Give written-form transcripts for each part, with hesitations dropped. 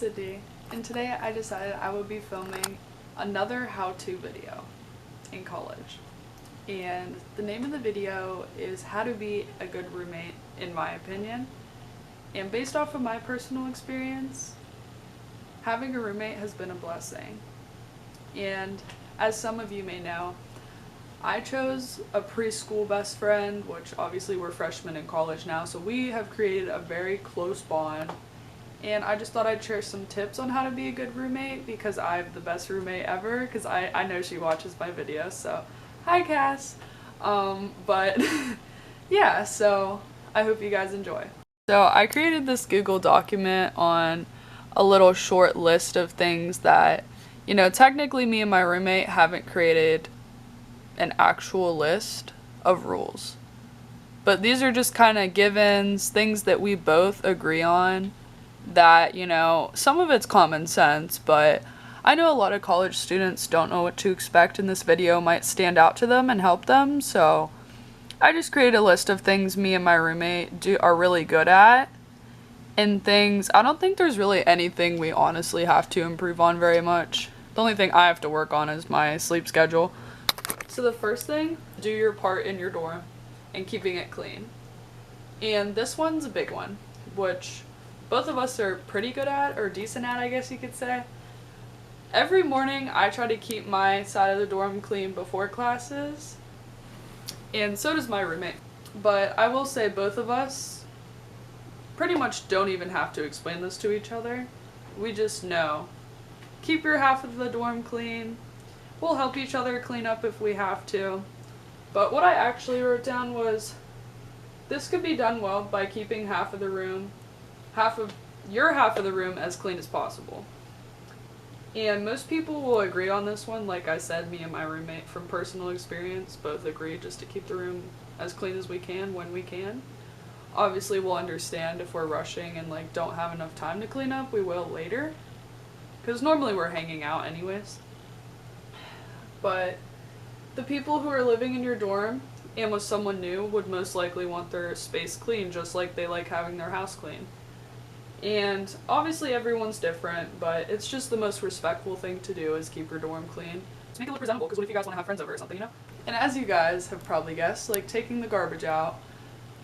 Sydney, and today I decided I would be filming another how-to video in college. And the name of the video is How to Be a Good Roommate, in my opinion. And based off of my personal experience, having a roommate has been a blessing. And as some of you may know, I chose a preschool best friend, which obviously we're freshmen in college now, so we have created a very close bond. And I just thought I'd share some tips on how to be a good roommate because I'm the best roommate ever, because I know she watches my videos, so hi Cass. But yeah, so I hope you guys enjoy. So I created this Google document on a little short list of things that, technically me and my roommate haven't created an actual list of rules. But these are just kind of givens, things that we both agree on that, some of it's common sense, but I know a lot of college students don't know what to expect, and this video might stand out to them and help them, so I just created a list of things me and my roommate are really good at, and things, I don't think there's really anything we honestly have to improve on very much. The only thing I have to work on is my sleep schedule. So the first thing, do your part in your dorm and keeping it clean. And this one's a big one, which both of us are pretty good at, or decent at, I guess you could say. Every morning I try to keep my side of the dorm clean before classes, and so does my roommate. But I will say both of us pretty much don't even have to explain this to each other. We just know. Keep your half of the dorm clean. We'll help each other clean up if we have to. But what I actually wrote down was, this could be done well by keeping half of your half of the room as clean as possible. And most people will agree on this one. Like I said, me and my roommate from personal experience both agree just to keep the room as clean as we can when we can. Obviously we'll understand if we're rushing and don't have enough time to clean up, we will later. Because normally we're hanging out anyways. But the people who are living in your dorm and with someone new would most likely want their space clean, just like they like having their house clean. And obviously everyone's different, but it's just the most respectful thing to do is keep your dorm clean. To make it look presentable, because what if you guys want to have friends over or something, And as you guys have probably guessed, taking the garbage out,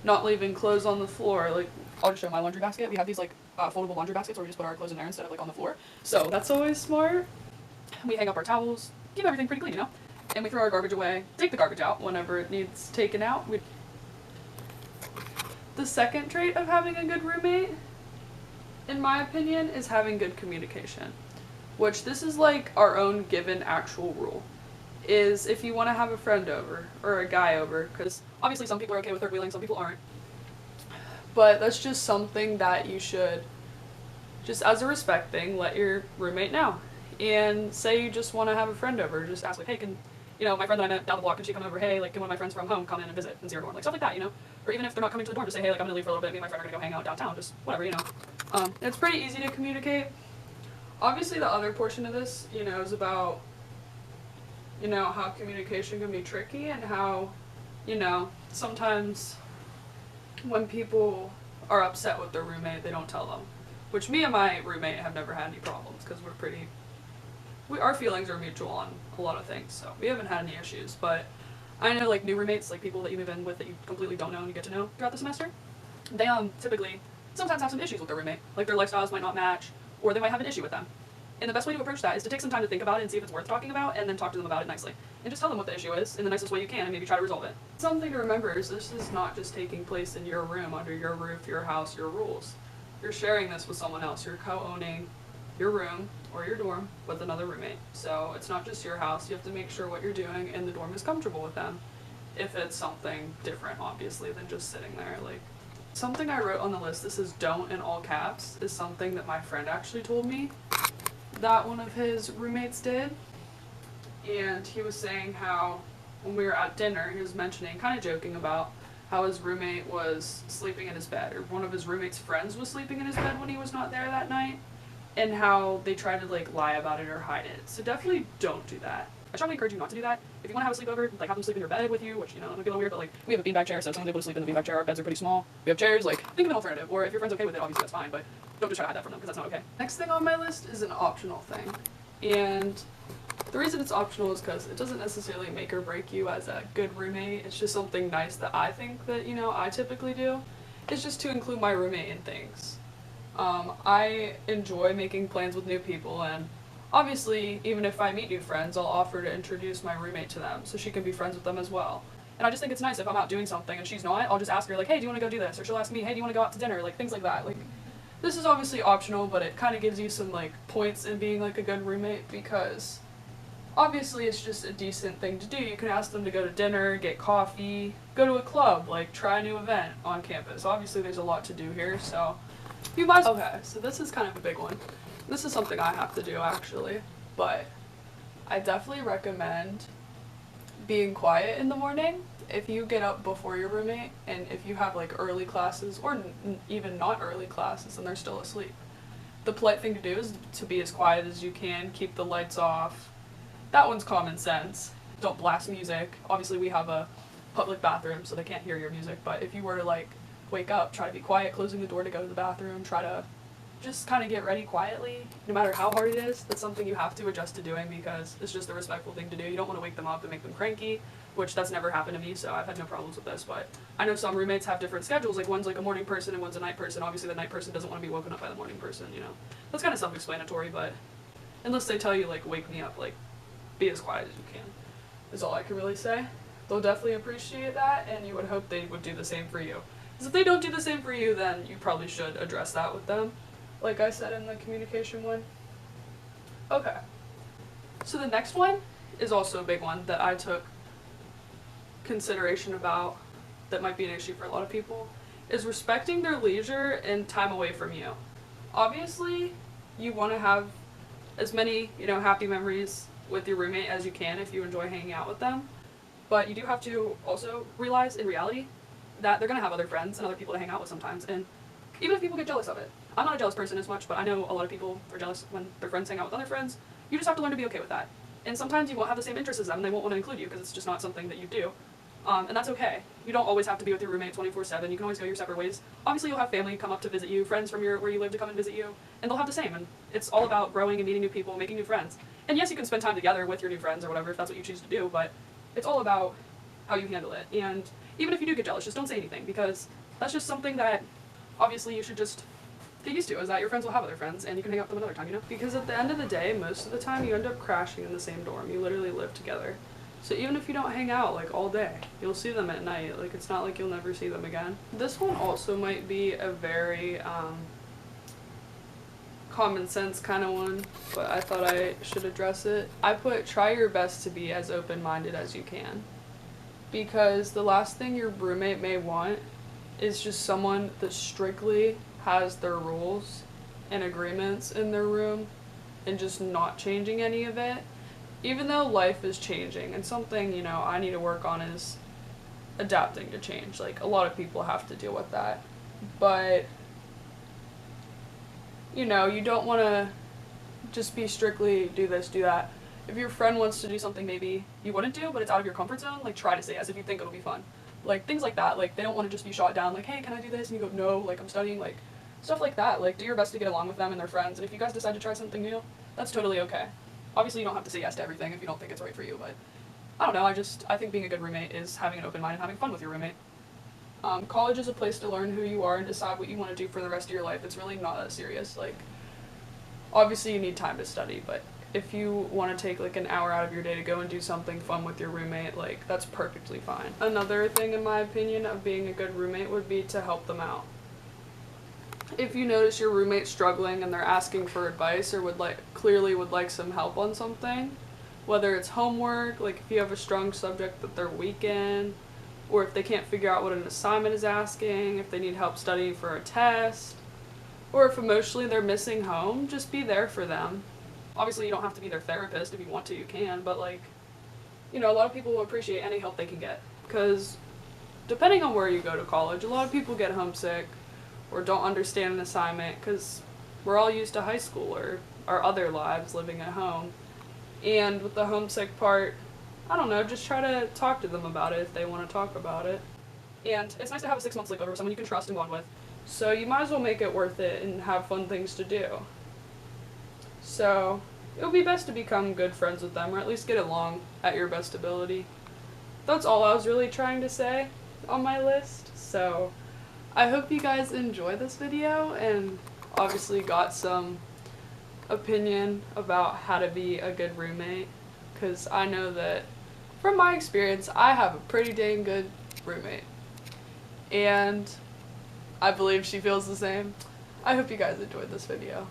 not leaving clothes on the floor, I'll just show my laundry basket. We have these foldable laundry baskets where we just put our clothes in there instead of on the floor. So that's always smart. We hang up our towels, keep everything pretty clean, And we throw our garbage away, take the garbage out whenever it needs taken out. The second trait of having a good roommate, in my opinion, is having good communication. Which this is our own given actual rule. Is if you want to have a friend over, or a guy over, because obviously some people are okay with third wheeling, some people aren't. But that's just something that you should, just as a respect thing, let your roommate know. And say you just want to have a friend over, just ask hey, can, my friend that I met down the block, can she come over? Hey, can one of my friends from home come in and visit and see our dorm? Stuff like that, Or even if they're not coming to the dorm, just say, hey, I'm gonna leave for a little bit, me and my friend are gonna go hang out downtown, just whatever, It's pretty easy to communicate. Obviously the other portion of this, is about, how communication can be tricky and how, sometimes when people are upset with their roommate, they don't tell them. Which me and my roommate have never had any problems, because our feelings are mutual on a lot of things, so we haven't had any issues. But I know new roommates, people that you move in with that you completely don't know and you get to know throughout the semester, they typically sometimes have some issues with their roommate. Their lifestyles might not match, or they might have an issue with them. And the best way to approach that is to take some time to think about it and see if it's worth talking about, and then talk to them about it nicely. And just tell them what the issue is in the nicest way you can and maybe try to resolve it. Something to remember is this is not just taking place in your room, under your roof, your house, your rules. You're sharing this with someone else. You're co-owning your room or your dorm with another roommate. So it's not just your house. You have to make sure what you're doing in the dorm is comfortable with them. If it's something different, obviously, than just sitting there. Something I wrote on the list, this is don't in all caps, is something that my friend actually told me that one of his roommates did. And he was saying how when we were at dinner, he was mentioning, kind of joking about how his roommate was sleeping in his bed, or one of his roommate's friends was sleeping in his bed when he was not there that night, and how they tried to lie about it or hide it. So definitely don't do that. I strongly encourage you not to do that. If you want to have a sleepover, like have them sleep in your bed with you, which, it might be a little weird, but like we have a beanbag chair, so someone's able to sleep in the beanbag chair. Our beds are pretty small. We have chairs, like think of an alternative. Or if your friend's okay with it, obviously that's fine, but don't just try to hide that from them because that's not okay. Next thing on my list is an optional thing. And the reason it's optional is because it doesn't necessarily make or break you as a good roommate. It's just something nice that I think that, I typically do. It's just to include my roommate in things. I enjoy making plans with new people, and obviously, even if I meet new friends, I'll offer to introduce my roommate to them so she can be friends with them as well. And I just think it's nice if I'm out doing something and she's not, I'll just ask her, like, hey, do you want to go do this? Or she'll ask me, hey, do you want to go out to dinner? Like, things like that. Like, this is obviously optional, but it kind of gives you some, like, points in being, like, a good roommate because obviously it's just a decent thing to do. You can ask them to go to dinner, get coffee, go to a club, like, try a new event on campus. Obviously, there's a lot to do here, so you might. Okay, so this is kind of a big one. This is something I have to do, actually, but I definitely recommend being quiet in the morning. If you get up before your roommate, and if you have, like, early classes, or even not early classes, and they're still asleep, the polite thing to do is to be as quiet as you can, keep the lights off. That one's common sense. Don't blast music. Obviously, we have a public bathroom, so they can't hear your music, but if you were to, like, wake up, try to be quiet, closing the door to go to the bathroom, try to just kind of get ready quietly, no matter how hard it is. That's something you have to adjust to doing because it's just a respectful thing to do. You don't want to wake them up and make them cranky, which that's never happened to me, so I've had no problems with this, but I know some roommates have different schedules, like one's like a morning person and one's a night person. Obviously the night person doesn't want to be woken up by the morning person, That's kind of self-explanatory, but unless they tell you, like, wake me up, like, be as quiet as you can, is all I can really say. They'll definitely appreciate that, and you would hope they would do the same for you. Because if they don't do the same for you, then you probably should address that with them, like I said in the communication one. Okay. So the next one is also a big one that I took consideration about that might be an issue for a lot of people, is respecting their leisure and time away from you. Obviously, you want to have as many, happy memories with your roommate as you can if you enjoy hanging out with them, but you do have to also realize in reality that they're going to have other friends and other people to hang out with sometimes, and even if people get jealous of it. I'm not a jealous person as much, but I know a lot of people are jealous when their friends hang out with other friends. You just have to learn to be okay with that. And sometimes you won't have the same interests as them and they won't want to include you because it's just not something that you do. And that's okay. You don't always have to be with your roommate 24/7. You can always go your separate ways. Obviously, you'll have family come up to visit you, friends from where you live to come and visit you, and they'll have the same. And it's all about growing and meeting new people, making new friends. And yes, you can spend time together with your new friends or whatever if that's what you choose to do, but it's all about how you handle it. And even if you do get jealous, just don't say anything because that's just something that obviously you should just get used to, is that your friends will have other friends and you can hang out with them another time, Because at the end of the day, most of the time you end up crashing in the same dorm. You literally live together. So even if you don't hang out, like, all day, you'll see them at night. Like, it's not like you'll never see them again. This one also might be a very, common sense kind of one, but I thought I should address it. I put try your best to be as open-minded as you can. Because the last thing your roommate may want is just someone that strictly has their rules and agreements in their room and just not changing any of it. Even though life is changing, and something, I need to work on is adapting to change. Like, a lot of people have to deal with that. But, you don't want to just be strictly do this, do that. If your friend wants to do something maybe you wouldn't do, but it's out of your comfort zone, like, try to say yes if you think it'll be fun. Like, things like that. Like, they don't want to just be shot down, like, hey, can I do this? And you go, no, like, I'm studying, like, stuff like that. Like, do your best to get along with them and their friends. And if you guys decide to try something new, that's totally okay. Obviously, you don't have to say yes to everything if you don't think it's right for you, but I don't know, I think being a good roommate is having an open mind and having fun with your roommate. College is a place to learn who you are and decide what you want to do for the rest of your life. It's really not that serious. Like, obviously you need time to study, but if you want to take, like, an hour out of your day to go and do something fun with your roommate, like, that's perfectly fine. Another thing, in my opinion, of being a good roommate would be to help them out. If you notice your roommate's struggling and they're asking for advice or clearly would like some help on something, whether it's homework, like if you have a strong subject that they're weak in, or if they can't figure out what an assignment is asking, if they need help studying for a test, or if emotionally they're missing home, just be there for them. Obviously, you don't have to be their therapist. If you want to, you can, but, like, a lot of people will appreciate any help they can get, because depending on where you go to college, a lot of people get homesick or don't understand an assignment because we're all used to high school or our other lives living at home. And with the homesick part, I don't know, just try to talk to them about it if they want to talk about it. And it's nice to have a 6-month sleepover with someone you can trust and bond with. So you might as well make it worth it and have fun things to do. So it would be best to become good friends with them, or at least get along at your best ability. That's all I was really trying to say on my list. So I hope you guys enjoy this video and obviously got some opinion about how to be a good roommate, because I know that from my experience I have a pretty dang good roommate, and I believe she feels the same. I hope you guys enjoyed this video.